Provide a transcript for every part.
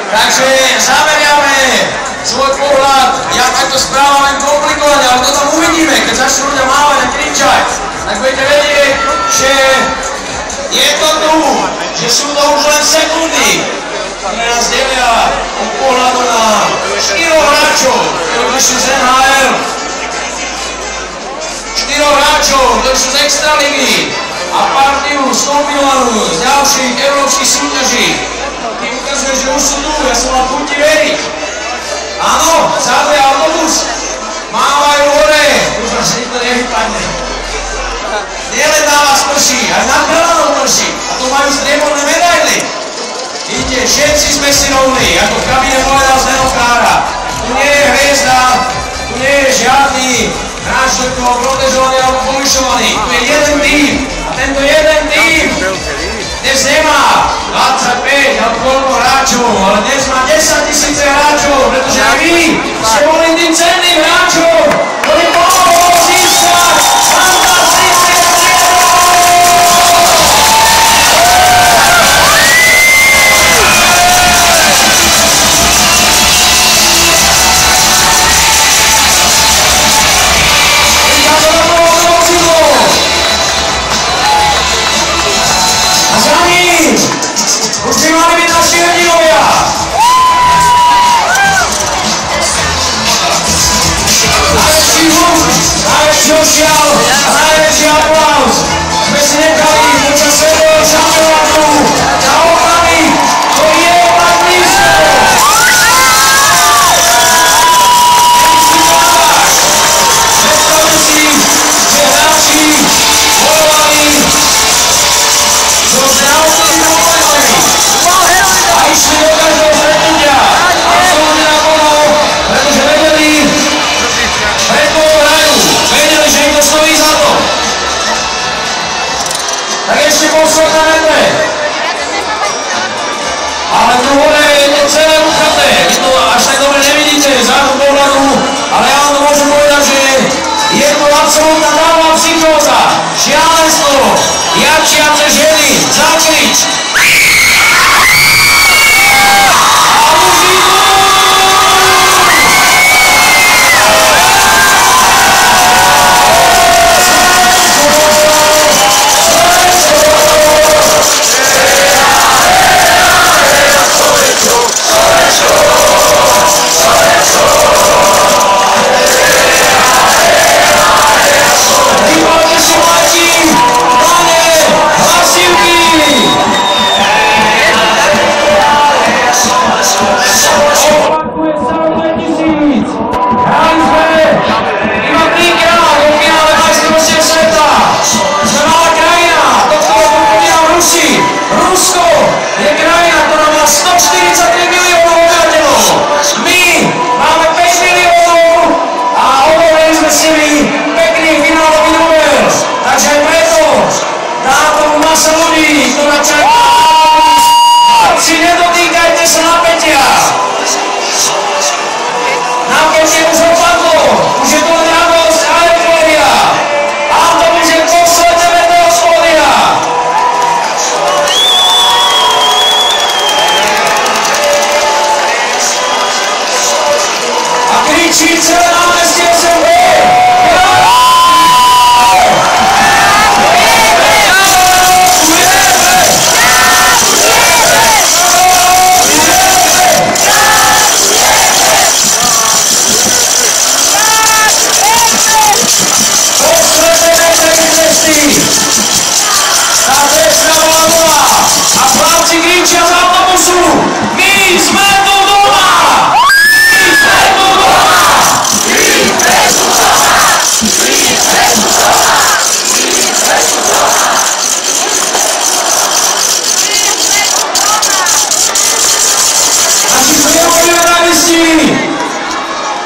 Takže zameriame svoj pohľad, ja takto správam len komplikovane, ale to tam uvidíme, keď začnú ľudia mávať a kričať, tak budete vedieť, že je to tu, že sú to už len sekundy, ktoré nás delia od pohľadu na 4 hráčov, ktorí prišli z NHL, 4 hráčov, ktorí sú z Extraligy a partiu skombinovanú z ďalších európskych súťaží. Tým ukazuje, že už sú tu, ja som mal chuti veriť. Áno, vzadu je autobus, mávajú hore, dúfam, že nikto nevypadne. Nielen na vás prší, aj na Belanou prší, a to majú strieborné medaily. Vidíte, všetci sme si rovní, ako v kabíne povedal Zdeno Kára. Tu nie je hviezda, tu nie je žiadny hráč, ktorý bol protežovaný alebo povyšovaný. Tu je jeden tým a tento jeden tým dnes nemá 25 alebo koľko hráčov, ale dnes má 10 000 hráčov, pretože aj vy ste boli tým cenným hráčom, ktorý pomohol získať fantastické už by mali byť naši hrdinovia. Najväčší huk, najväčší ošial a najväčší aplauz sme si nechali počas svetového šampionátu na okamih, ktorý je tak blízko. Predstavte si, že hráči bojovali so zdravotnými problémami a išli do každého stretnutia absolútne naplno, pretože vedeli, pre koho hrajú, vedeli, že im to stojí za to. Tak ešte posledné metre. Ale tu hore je to celé uchaté, vy to až tak dobre nevidíte z vášho pohľadu, ale ja vám to môžem povedať, že je to absolútna dávna psychóza, šialenstvo, jačiace ženy, zakrič.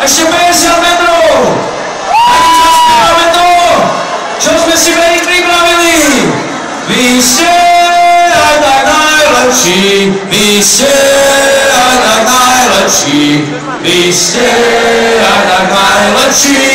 Ešte 50 metrov! Ani zaspívame to, čo sme si veľmi pripravili! Vy ste aj tak najlepší, vy ste aj tak najlepší, vy ste aj tak najlepší.